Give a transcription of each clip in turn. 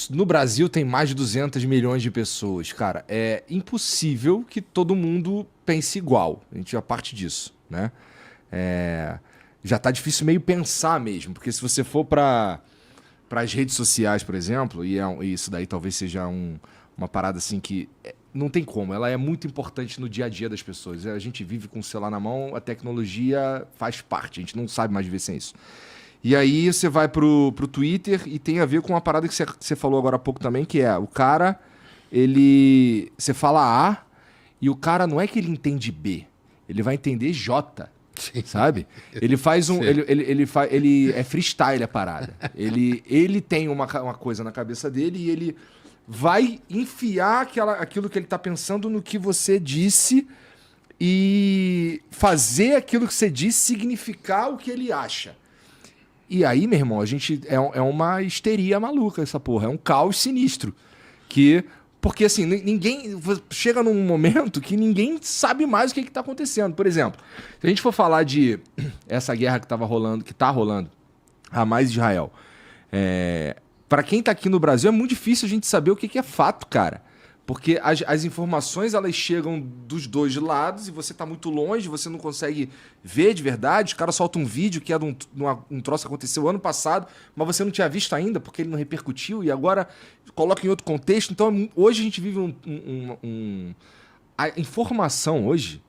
No Brasil tem mais de 200 milhões de pessoas. Cara, é impossível que todo mundo pense igual. A gente já parte disso, né? Já tá difícil meio pensar mesmo, porque se você for para as redes sociais, por exemplo, e isso daí talvez seja uma parada assim que não tem como, ela é muito importante no dia a dia das pessoas. A gente vive com o celular na mão, a tecnologia faz parte, a gente não sabe mais viver sem isso. E aí você vai pro Twitter e tem a ver com uma parada que você falou agora há pouco também, que é o cara, você fala A e o cara não é que ele entende B, ele vai entender J. Sim. Sabe? Ele faz ele é freestyle a parada. Ele tem uma coisa na cabeça dele e ele vai enfiar aquilo que ele tá pensando no que você disse e fazer aquilo que você disse significar o que ele acha. E aí, meu irmão, a gente é uma histeria maluca essa porra, é um caos sinistro. Porque assim, ninguém chega num momento que ninguém sabe mais o que está acontecendo. Por exemplo, se a gente for falar de essa guerra que tá rolando, Hamas e Israel, para quem está aqui no Brasil é muito difícil a gente saber o que é fato, cara. Porque as informações elas chegam dos dois lados e você está muito longe, você não consegue ver de verdade. Os caras soltam um vídeo que é de um troço que aconteceu ano passado, mas você não tinha visto ainda porque ele não repercutiu e agora coloca em outro contexto. Então hoje a gente vive a informação hoje,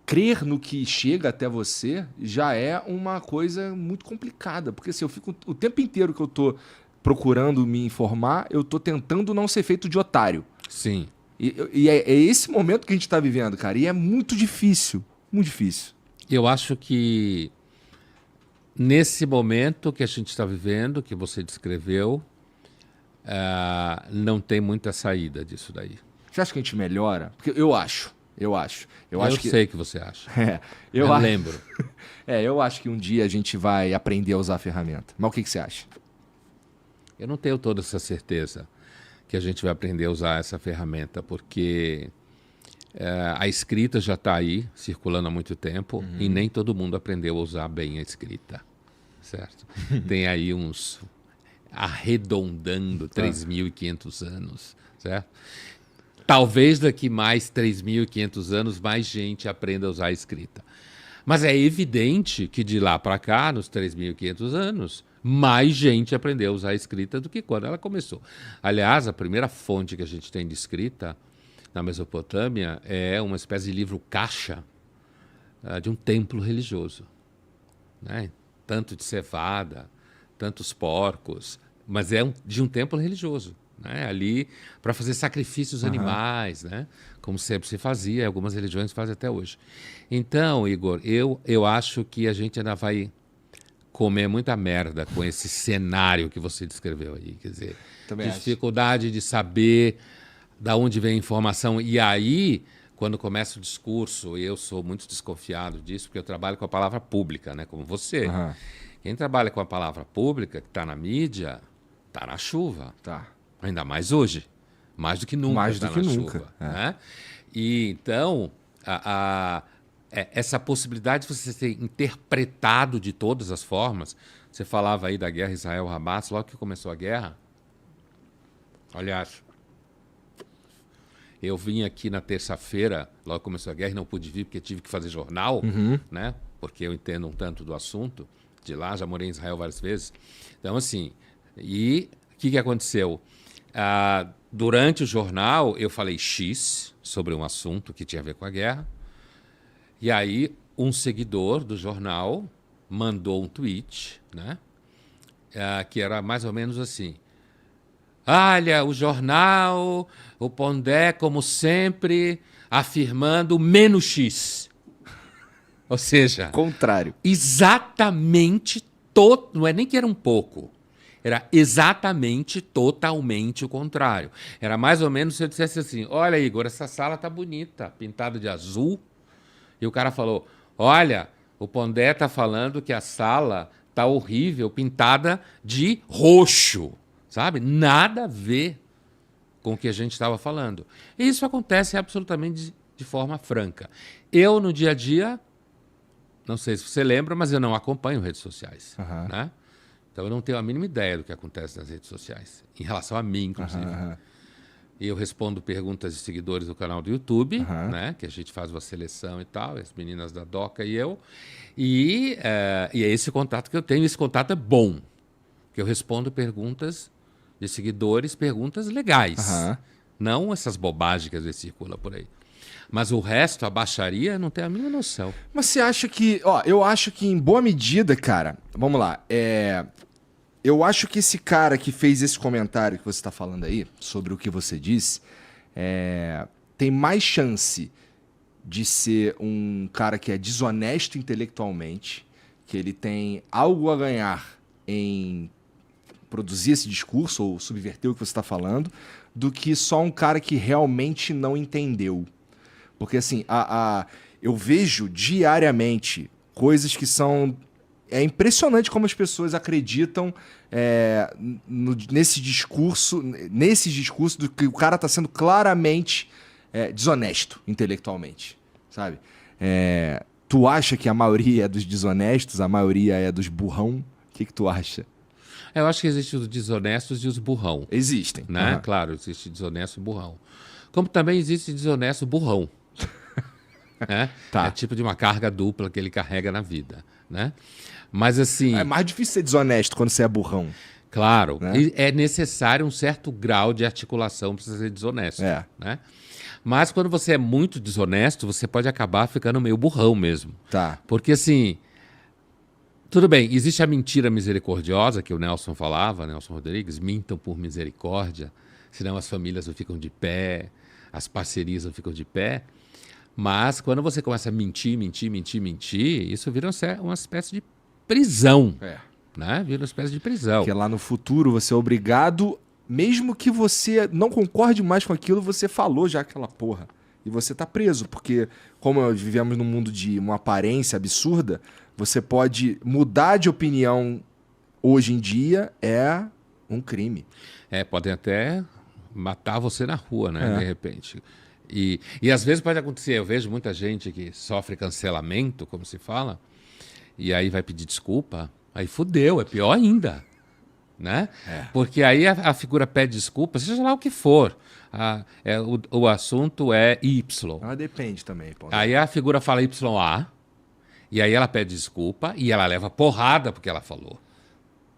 crer no que chega até você já é uma coisa muito complicada. Porque assim, eu fico o tempo inteiro que eu tô procurando me informar, eu tô tentando não ser feito de otário. Sim. E é esse momento que a gente tá vivendo, cara. E é muito difícil. Muito difícil. Eu acho que nesse momento que a gente está vivendo, que você descreveu, não tem muita saída disso daí. Você acha que a gente melhora? Porque eu acho. Eu sei que você acha. Eu lembro. Eu acho que um dia a gente vai aprender a usar a ferramenta. Mas o que você acha? Eu não tenho toda essa certeza que a gente vai aprender a usar essa ferramenta, porque a escrita já está aí, circulando há muito tempo, e nem todo mundo aprendeu a usar bem a escrita, certo? Tem aí uns arredondando 3.500 anos, certo? Talvez daqui mais 3.500 anos mais gente aprenda a usar a escrita. Mas é evidente que de lá para cá, nos 3.500 anos, mais gente aprendeu a usar a escrita do que quando ela começou. Aliás, a primeira fonte que a gente tem de escrita na Mesopotâmia é uma espécie de livro caixa de um templo religioso, né? Tanto de cevada, tantos porcos, mas de um templo religioso, né? Ali para fazer sacrifícios animais, né? Como sempre se fazia, algumas religiões fazem até hoje. Então, Igor, eu acho que a gente ainda vai comer muita merda com esse cenário que você descreveu aí. Quer dizer, dificuldade de saber da onde vem a informação. E aí, quando começa o discurso, eu sou muito desconfiado disso, porque eu trabalho com a palavra pública, né? Como você. Quem trabalha com a palavra pública, que está na mídia, está na chuva. Tá. Ainda mais hoje. Mais do que nunca. Mais do que nunca. Chuva, né? E então, essa possibilidade de você ser interpretado de todas as formas. Você falava aí da guerra Israel-Hamas, logo que começou a guerra. Aliás, eu vim aqui na terça-feira, logo que começou a guerra, e não pude vir porque tive que fazer jornal, né? Porque eu entendo um tanto do assunto de lá, já morei em Israel várias vezes. Então, assim, e o que aconteceu? Durante o jornal, eu falei X sobre um assunto que tinha a ver com a guerra. E aí, um seguidor do jornal mandou um tweet, né? Que era mais ou menos assim. Olha, o jornal, o Pondé, como sempre, afirmando menos X. Ou seja... Contrário. Exatamente, não é nem que era um pouco. Era exatamente, totalmente o contrário. Era mais ou menos se eu dissesse assim, olha, Igor, essa sala tá bonita, pintada de azul. E o cara falou, olha, o Pondé está falando que a sala está horrível, pintada de roxo, sabe? Nada a ver com o que a gente estava falando. E isso acontece absolutamente de forma franca. Eu, no dia a dia, não sei se você lembra, mas eu não acompanho redes sociais. Né? Então eu não tenho a mínima ideia do que acontece nas redes sociais, em relação a mim, inclusive. E eu respondo perguntas de seguidores do canal do YouTube, né? Que a gente faz uma seleção e tal, as meninas da Doca e eu. E é esse contato que eu tenho. Esse contato é bom, que eu respondo perguntas de seguidores, perguntas legais. Não essas bobagens que às vezes circulam por aí. Mas o resto, a baixaria, não tem a mínima noção. Mas você acha que... Ó, eu acho que em boa medida, cara... Vamos lá. Eu acho que esse cara que fez esse comentário que você está falando aí, sobre o que você disse, tem mais chance de ser um cara que é desonesto intelectualmente, que ele tem algo a ganhar em produzir esse discurso ou subverter o que você está falando, do que só um cara que realmente não entendeu. Porque, assim, eu vejo diariamente coisas que são... É impressionante como as pessoas acreditam nesses discursos do que o cara está sendo claramente desonesto intelectualmente, sabe? Tu acha que a maioria é dos desonestos, a maioria é dos burrão? O que tu acha? Eu acho que existem os desonestos e os burrão. Existem. Né? Claro, existe desonesto e burrão. Como também existe desonesto burrão. Né? Tá. É tipo de uma carga dupla que ele carrega na vida, né? Mas assim... É mais difícil ser desonesto quando você é burrão. Claro, Né? e é necessário um certo grau de articulação para ser desonesto, né? Mas quando você é muito desonesto, você pode acabar ficando meio burrão mesmo. Tá. Porque assim, tudo bem, existe a mentira misericordiosa que o Nelson falava, Nelson Rodrigues, mintam por misericórdia, senão as famílias não ficam de pé, as parcerias não ficam de pé. Mas quando você começa a mentir, isso vira uma espécie de prisão, né? Vira uma espécie de prisão. Porque lá no futuro você é obrigado, mesmo que você não concorde mais com aquilo, você falou já aquela porra. E você tá preso, porque como nós vivemos num mundo de uma aparência absurda, você pode mudar de opinião hoje em dia, é um crime. Podem até matar você na rua, né? De repente. E às vezes pode acontecer, eu vejo muita gente que sofre cancelamento, como se fala, e aí vai pedir desculpa, aí fudeu, é pior ainda, né? Porque aí a figura pede desculpa, seja lá o que for, o assunto é Y. Mas depende também. Pô. Aí a figura fala YA, e aí ela pede desculpa, e ela leva porrada porque ela falou.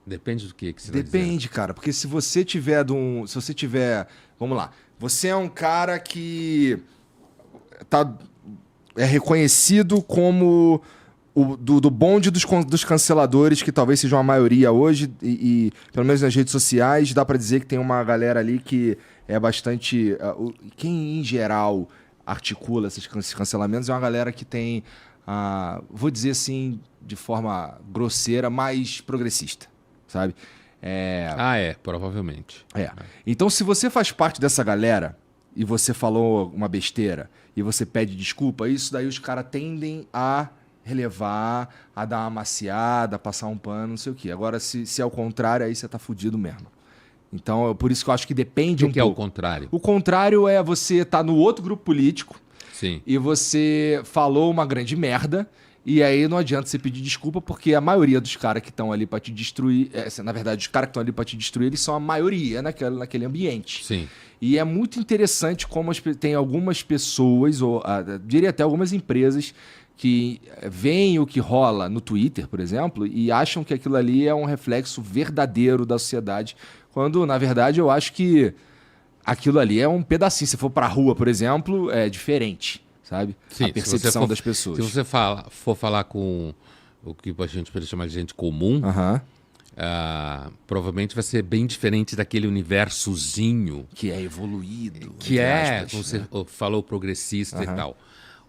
Depende do que você está dizendo. Depende, cara, porque se você tiver vamos lá, você é um cara que é reconhecido como do bonde dos canceladores, que talvez sejam a maioria hoje, e pelo menos nas redes sociais, dá pra dizer que tem uma galera ali que é bastante... quem, em geral, articula esses cancelamentos é uma galera que tem, vou dizer assim, de forma grosseira, mais progressista, sabe? Provavelmente. Então, se você faz parte dessa galera e você falou uma besteira e você pede desculpa, isso daí os caras tendem a relevar, a dar uma maciada, a passar um pano, não sei o quê. Agora, se é o contrário, aí você tá fudido mesmo. Então, por isso que eu acho que depende O que é o contrário? O contrário é você tá no outro grupo político. Sim. E você falou uma grande merda. E aí não adianta você pedir desculpa, porque a maioria dos caras que estão ali pra te destruir... na verdade, os caras que estão ali pra te destruir, eles são a maioria naquele ambiente. Sim. E é muito interessante como tem algumas pessoas, ou diria até algumas empresas, que veem o que rola no Twitter, por exemplo, e acham que aquilo ali é um reflexo verdadeiro da sociedade, quando, na verdade, eu acho que aquilo ali é um pedacinho. Se for pra rua, por exemplo, é diferente. Sabe? Sim, a percepção das pessoas. Se você for falar com o que a gente pode chamar de gente comum, provavelmente vai ser bem diferente daquele universozinho. Que é evoluído. Que como você falou, progressista e tal.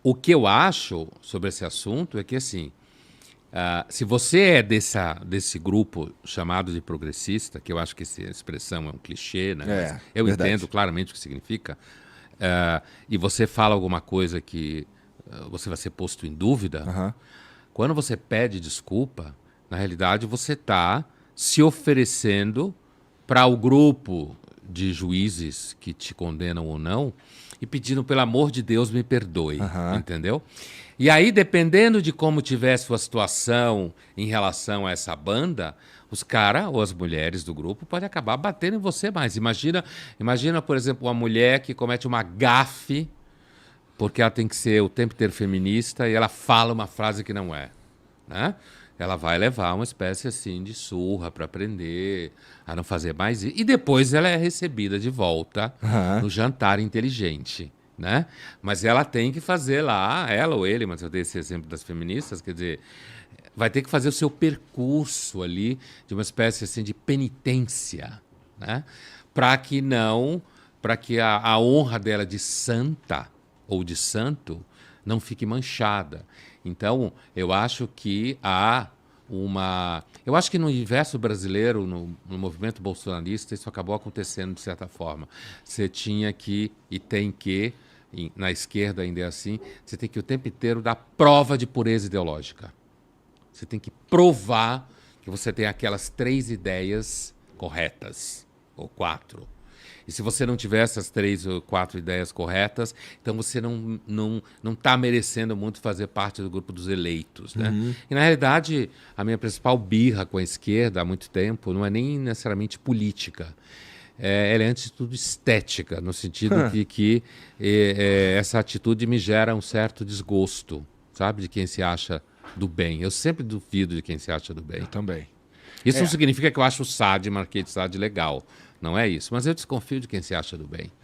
O que eu acho sobre esse assunto é que, assim, se você é desse grupo chamado de progressista, que eu acho que essa expressão é um clichê, né? Mas eu verdade. entendo claramente o que significa, e você fala alguma coisa que você vai ser posto em dúvida, quando você pede desculpa, na realidade você está se oferecendo para o grupo de juízes que te condenam ou não e pedindo, pelo amor de Deus, me perdoe, entendeu? E aí, dependendo de como tiver sua situação em relação a essa banda, os caras ou as mulheres do grupo podem acabar batendo em você mais. Imagina, por exemplo, uma mulher que comete uma gafe porque ela tem que ser o tempo inteiro feminista e ela fala uma frase que não é, né? Ela vai levar uma espécie assim de surra para aprender a não fazer mais isso. E depois ela é recebida de volta no jantar inteligente, né? Mas ela tem que fazer lá, ela ou ele, mas eu dei esse exemplo das feministas, quer dizer, vai ter que fazer o seu percurso ali de uma espécie assim de penitência, né? Para que a honra dela de santa ou de santo não fique manchada. Então, eu acho que eu acho que no universo brasileiro, no movimento bolsonarista, isso acabou acontecendo de certa forma. Você tinha que, e tem que, na esquerda ainda é assim, você tem que o tempo inteiro dar prova de pureza ideológica. Você tem que provar que você tem aquelas 3 ideias corretas, ou 4. E se você não tiver essas 3 ou 4 ideias corretas, então você não está merecendo muito fazer parte do grupo dos eleitos, né? E, na realidade, a minha principal birra com a esquerda há muito tempo não é nem necessariamente política. Ela é, antes de tudo, estética, no sentido de que essa atitude me gera um certo desgosto, sabe? De quem se acha do bem. Eu sempre duvido de quem se acha do bem. Eu também. Isso não significa que eu acho o Marquês de Sade legal. Não é isso. Mas eu desconfio de quem se acha do bem.